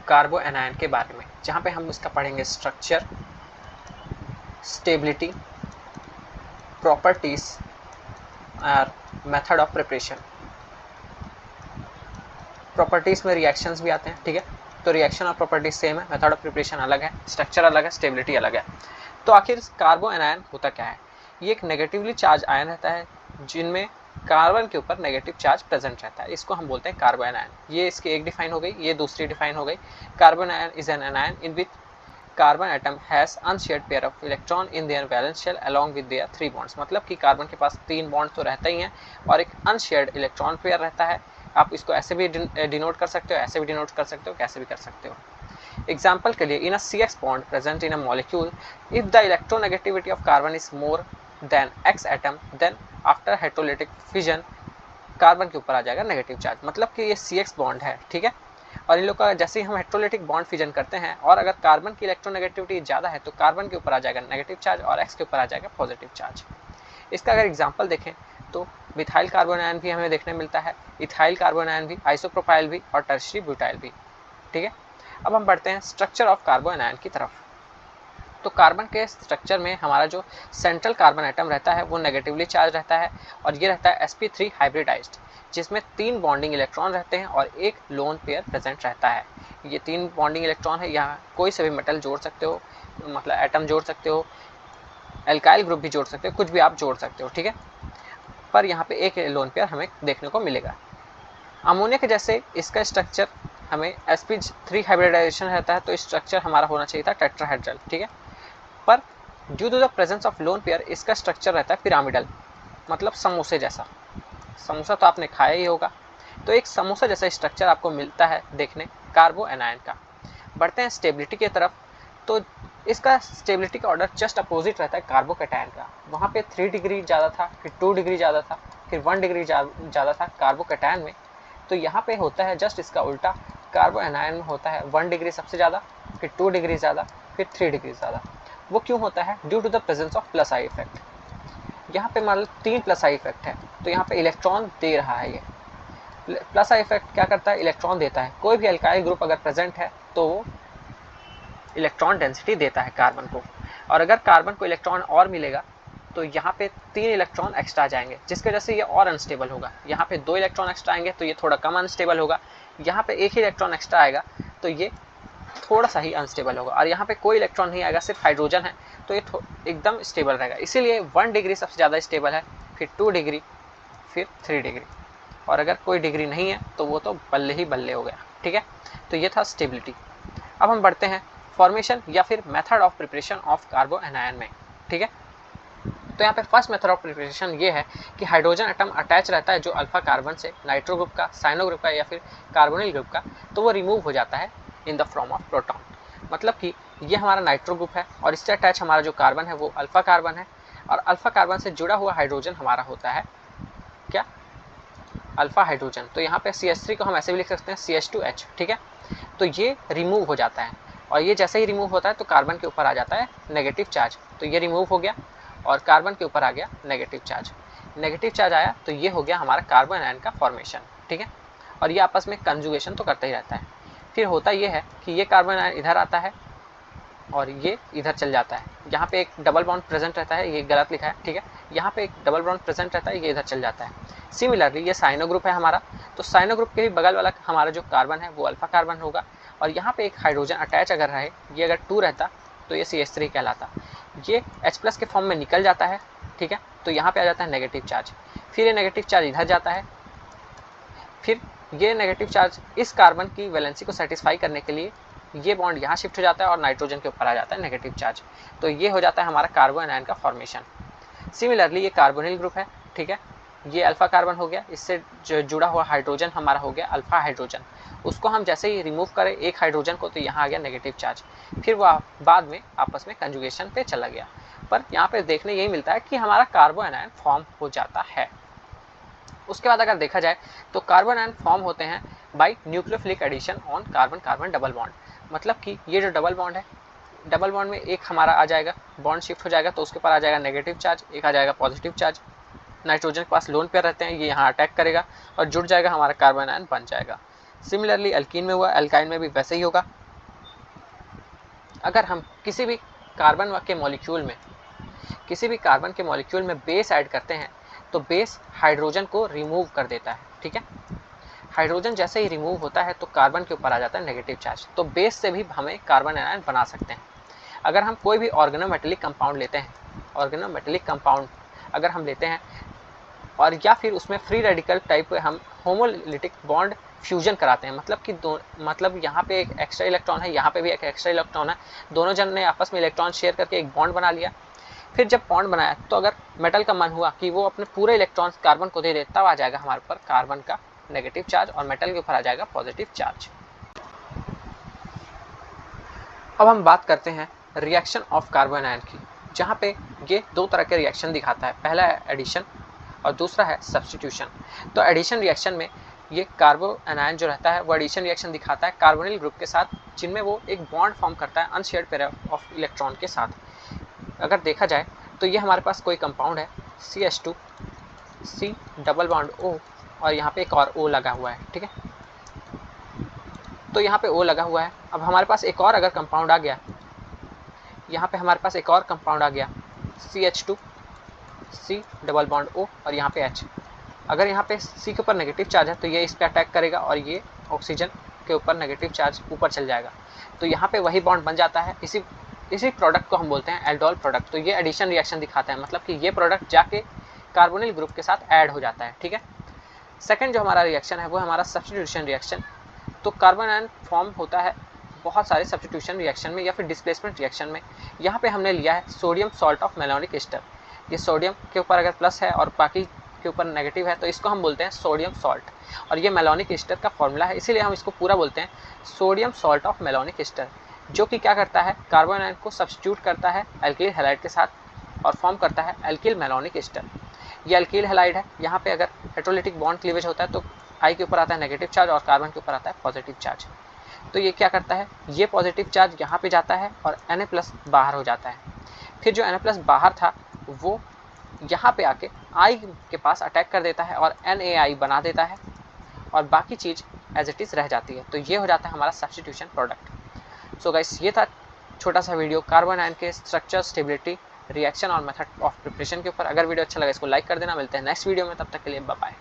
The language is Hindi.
कार्बो एनायन के बारे में, जहाँ पे हम इसका पढ़ेंगे स्ट्रक्चर, स्टेबिलिटी, प्रॉपर्टीज और मेथड ऑफ प्रिपरेशन। प्रॉपर्टीज में रिएक्शंस भी आते हैं, ठीक है, तो रिएक्शन और प्रॉपर्टीज सेम है, मेथड ऑफ प्रिपरेशन अलग है, स्ट्रक्चर अलग है, स्टेबिलिटी अलग है। तो आखिर कार्बो एनायन होता क्या है? ये एक नेगेटिवली चार्ज आयन रहता है जिनमें कार्बन के ऊपर नेगेटिव चार्ज प्रेजेंट रहता है, इसको हम बोलते हैं कार्बो एनायन। ये इसकी एक डिफाइन हो गई, ये दूसरी डिफाइन हो गई। Carbon anion is an anion in which carbon atom has unshared pair of electron in their valence shell along with their 3 bonds. मतलब कि कार्बन के पास 3 बॉन्ड तो रहता ही हैं और एक अनशेयर्ड इलेक्ट्रॉन पेयर रहता है। आप इसको ऐसे भी डिनोट कर सकते हो, ऐसे भी डिनोट कर सकते हो, कैसे भी कर सकते हो। एग्जाम्पल के लिए, in a CX bond present in a molecule, if the electronegativity of carbon is more than X atom, then after heterolytic fission carbon के ऊपर आ जाएगा नेगेटिव चार्ज। मतलब कि ये CX बॉन्ड है, ठीक है, और इन लोग का जैसे ही हम हेटेरोलिटिक बॉन्ड फिजन करते हैं और अगर कार्बन की इलेक्ट्रोनेगेटिविटी ज़्यादा है तो कार्बन के ऊपर आ जाएगा नेगेटिव चार्ज और X के ऊपर आ जाएगा पॉजिटिव चार्ज। इसका अगर एग्जाम्पल देखें तो मिथाइल कार्बन आयन भी हमें देखने मिलता है, इथाइल कार्बन आयन भी, आइसोप्रोपाइल भी और टर्शियरी ब्यूटाइल भी, ठीक है। अब हम बढ़ते हैं स्ट्रक्चर ऑफ कार्बन आयन की तरफ। तो कार्बन के स्ट्रक्चर में हमारा जो सेंट्रल कार्बन एटम रहता है वो नेगेटिवली चार्ज रहता है और ये रहता है sp3 हाइब्रिडाइज्ड, जिसमें 3 बॉन्डिंग इलेक्ट्रॉन रहते हैं और एक लोन पेयर प्रेजेंट रहता है। ये 3 बॉन्डिंग इलेक्ट्रॉन है, यहाँ कोई से भी मेटल जोड़ सकते हो, मतलब एटम जोड़ सकते हो, एल्काइल ग्रुप भी जोड़ सकते हो, कुछ भी आप जोड़ सकते हो, ठीक है, पर यहाँ पे एक लोन पेयर हमें देखने को मिलेगा। अमोनिया के जैसे इसका स्ट्रक्चर हमें sp3 हाइब्रिडाइजेशन रहता है, तो स्ट्रक्चर हमारा होना चाहिए था टेट्राहेड्रल, ठीक है, पर due to the presence of lone pair इसका स्ट्रक्चर रहता है पिरामिडल, मतलब समोसे जैसा। समोसा तो आपने खाया ही होगा, तो एक समोसा जैसा स्ट्रक्चर आपको मिलता है देखने कार्बो एनायन का। बढ़ते हैं स्टेबिलिटी की तरफ। तो इसका स्टेबिलिटी का ऑर्डर जस्ट अपोजिट रहता है कार्बो कैटायन का। वहाँ पे 3 डिग्री ज़्यादा था, फिर 2 डिग्री ज़्यादा था, फिर 1 डिग्री ज़्यादा था कार्बो कैटायन में। तो यहाँ पे होता है जस्ट इसका उल्टा, कार्बो एनायन में होता है 1 डिग्री सबसे ज़्यादा, फिर 2 डिग्री ज़्यादा, फिर 3 डिग्री ज़्यादा। वो क्यों होता है? Due to the presence of plus I effect. यहाँ पे मान लो 3 प्लस आई इफेक्ट है, तो यहाँ पे इलेक्ट्रॉन दे रहा है। ये प्लस आई इफेक्ट क्या करता है? इलेक्ट्रॉन देता है। कोई भी अल्काइल ग्रुप अगर प्रेजेंट है तो वो इलेक्ट्रॉन डेंसिटी देता है कार्बन को, और अगर कार्बन को इलेक्ट्रॉन और मिलेगा तो यहाँ पे 3 इलेक्ट्रॉन एक्स्ट्रा आ जाएंगे, जिसकी वजह से ये और अनस्टेबल होगा। यहाँ पे 2 इलेक्ट्रॉन एक्स्ट्रा आएंगे तो ये थोड़ा कम अनस्टेबल होगा। यहाँ पे 1 ही इलेक्ट्रॉन एक्स्ट्रा आएगा तो ये थोड़ा सा ही अनस्टेबल होगा, और यहाँ पे कोई इलेक्ट्रॉन नहीं आएगा, सिर्फ हाइड्रोजन है, तो ये एकदम स्टेबल रहेगा। इसीलिए 1 डिग्री सबसे ज़्यादा स्टेबल है, फिर 2 डिग्री, फिर 3 डिग्री, और अगर कोई डिग्री नहीं है तो वो तो बल्ले ही बल्ले हो गया, ठीक है। तो ये था स्टेबिलिटी। अब हम बढ़ते हैं फॉर्मेशन या फिर method of preparation of कार्बो anion में, ठीक है। तो यहाँ पे फर्स्ट मेथड ऑफ प्रिपरेशन ये है कि हाइड्रोजन एटम अटैच रहता है जो अल्फा कार्बन से, नाइट्रो ग्रुप का, साइनो ग्रुप का या फिर कार्बोनिल ग्रुप का, तो वो रिमूव हो जाता है in the form of proton. मतलब कि ये हमारा नाइट्रो ग्रुप है और इससे अटैच हमारा जो कार्बन है वो अल्फा कार्बन है, और अल्फा कार्बन से जुड़ा हुआ हाइड्रोजन हमारा होता है क्या? Alpha hydrogen. तो यहाँ पे CH3 को हम ऐसे भी लिख सकते हैं CH2H, ठीक है। तो ये रिमूव हो जाता है, और ये जैसे ही रिमूव होता है तो कार्बन के ऊपर आ जाता है नेगेटिव चार्ज। तो ये रिमूव हो गया और कार्बन के ऊपर आ गया नेगेटिव चार्ज। नेगेटिव चार्ज आया तो ये हो गया हमारा कार्बन आयन का फॉर्मेशन, ठीक है। और ये आपस में कंजुगेशन तो करता ही रहता है। फिर होता ये है कि ये कार्बन आयन इधर आता है और ये इधर चल जाता है। यहाँ पे एक डबल बॉन्ड प्रेजेंट रहता है, ये गलत लिखा है, ठीक है। यहाँ पे एक डबल बॉन्ड प्रेजेंट रहता है, ये इधर चल जाता है। सिमिलरली ये साइनो ग्रुप है हमारा, तो साइनो ग्रुप के भी बगल वाला हमारा जो कार्बन है वो अल्फा कार्बन होगा, और यहाँ पे एक हाइड्रोजन अटैच अगर रहे, ये अगर 2 रहता तो ये CH3 कहलाता। ये H+ के फॉर्म में निकल जाता है, ठीक है। तो यहाँ पे आ जाता है नेगेटिव चार्ज, फिर ये नेगेटिव चार्ज इधर जाता है, फिर ये नेगेटिव चार्ज इस कार्बन की वैलेंसी को सेटिस्फाई करने के लिए ये बॉन्ड यहाँ शिफ्ट हो जाता है और नाइट्रोजन के ऊपर आ जाता है नेगेटिव चार्ज। तो ये हो जाता है हमारा कार्बो एनायन का फॉर्मेशन। सिमिलरली ये कार्बोनिल ग्रुप है, ठीक है। ये अल्फा कार्बन हो गया, इससे जुड़ा हुआ हाइड्रोजन हमारा हो गया अल्फा हाइड्रोजन। उसको हम जैसे ही रिमूव करें एक हाइड्रोजन को तो यहाँ आ गया नेगेटिव चार्ज, फिर वह बाद में आपस में कंजुगेशन पे चला गया। पर यहाँ पे देखने यही मिलता है कि हमारा कार्बो एनायन फॉर्म हो जाता है। उसके बाद अगर देखा जाए तो कार्बन आयन फॉर्म होते हैं by nucleophilic addition on carbon carbon double bond. मतलब कि ये जो डबल बॉन्ड है, डबल बॉन्ड में एक हमारा आ जाएगा, बॉन्ड शिफ्ट हो जाएगा तो उसके ऊपर आ जाएगा नेगेटिव चार्ज, एक आ जाएगा पॉजिटिव चार्ज। नाइट्रोजन के पास लोन पेयर रहते हैं, ये यहाँ अटैक करेगा और जुड़ जाएगा, हमारा कार्बन आयन बन जाएगा। सिमिलरली एल्कीन में हुआ, एल्काइन में भी वैसे ही होगा। अगर हम किसी भी कार्बन के मॉलिक्यूल में बेस ऐड करते हैं तो बेस हाइड्रोजन को रिमूव कर देता है, ठीक है। हाइड्रोजन जैसे ही रिमूव होता है तो कार्बन के ऊपर आ जाता है नेगेटिव चार्ज। तो बेस से भी हमें कार्बन आयन बना सकते हैं। अगर हम कोई भी ऑर्गेनोमेटेलिक कंपाउंड लेते हैं, अगर हम लेते हैं और या फिर उसमें फ्री रेडिकल टाइप हम होमोलिटिक बॉन्ड फ्यूजन कराते हैं, मतलब यहाँ पे एक एक्स्ट्रा इलेक्ट्रॉन है, यहाँ पे भी एक एक्स्ट्रा इलेक्ट्रॉन है, दोनों जन ने आपस में इलेक्ट्रॉन शेयर करके एक बॉन्ड बना लिया। फिर जब बॉन्ड बनाया तो अगर मेटल का मन हुआ कि वो अपने पूरे इलेक्ट्रॉन कार्बन को दे दे, तब आ जाएगा हमारे ऊपर कार्बन का नेगेटिव चार्ज और मेटल के ऊपर आ जाएगा पॉजिटिव चार्ज। अब हम बात करते हैं रिएक्शन ऑफ कार्बन आयन की, जहाँ पे ये दो तरह के रिएक्शन दिखाता है। पहला है एडिशन और दूसरा है सब्स्टिट्यूशन। तो एडिशन रिएक्शन में ये कार्बन आयन जो रहता है वो एडिशन रिएक्शन दिखाता है कार्बोनिल ग्रुप के साथ, जिनमें वो एक बॉन्ड फॉर्म करता है अनशेयर्ड पेयर ऑफ इलेक्ट्रॉन के साथ। अगर देखा जाए तो ये हमारे पास कोई कंपाउंड है CH2 C double bond O और यहाँ पे एक और O लगा हुआ है, ठीक है। तो यहाँ पे O लगा हुआ है। अब हमारे पास एक और अगर कंपाउंड आ गया, यहाँ पे हमारे पास एक और कंपाउंड आ गया CH2 C double bond O और यहाँ पे H। अगर यहाँ पे C के ऊपर नेगेटिव चार्ज है तो ये इस पर अटैक करेगा और ये ऑक्सीजन के ऊपर नेगेटिव चार्ज ऊपर चल जाएगा। तो यहाँ पे वही बॉन्ड बन जाता है। इसी प्रोडक्ट को हम बोलते हैं एल्डोल प्रोडक्ट। तो ये एडिशन रिएक्शन दिखाता है, मतलब कि ये प्रोडक्ट जाके कार्बोनिल ग्रुप के साथ ऐड हो जाता है, ठीक है। सेकंड जो हमारा रिएक्शन है वो हमारा सब्स्टिट्यूशन रिएक्शन। तो कार्बन आयन फॉर्म होता है बहुत सारे सब्स्टिट्यूशन रिएक्शन में या फिर डिस्प्लेसमेंट रिएक्शन में। यहाँ पे हमने लिया है sodium salt of malonic ester. ये सोडियम के ऊपर अगर प्लस है और बाकी के ऊपर नेगेटिव है तो इसको हम बोलते हैं सोडियम सॉल्ट, और ये मेलोनिक एस्टर का फॉर्मूला है, इसीलिए हम इसको पूरा बोलते हैं sodium salt of malonic ester, जो कि क्या करता है कार्बन आयन को सब्स्टिट्यूट करता है एल्किल हैलाइड के साथ और फॉर्म करता है एल्किल मेलोनिक एस्टर। ये एल्किल हैलाइड है। यहाँ पे अगर हेट्रोलिटिक बॉन्ड क्लीवेज होता है तो I के ऊपर आता है नेगेटिव चार्ज और कार्बन के ऊपर आता है पॉजिटिव चार्ज। तो ये क्या करता है, ये पॉजिटिव चार्ज यहाँ पे जाता है और Na+ बाहर हो जाता है। फिर जो Na+ बाहर था वो यहाँ पे आके I के पास अटैक कर देता है और NaI बना देता है और बाकी चीज़ एज इट इज़ रह जाती है। तो ये हो जाता है हमारा सब्स्टिट्यूशन प्रोडक्ट। सो गाइस, ये था छोटा सा वीडियो कार्बन आयन के स्ट्रक्चर, स्टेबिलिटी, रिएक्शन और मेथड ऑफ प्रिपरेशन के ऊपर। अगर वीडियो अच्छा लगा इसको लाइक कर देना। मिलते हैं नेक्स्ट वीडियो में, तब तक के लिए बाय बाय।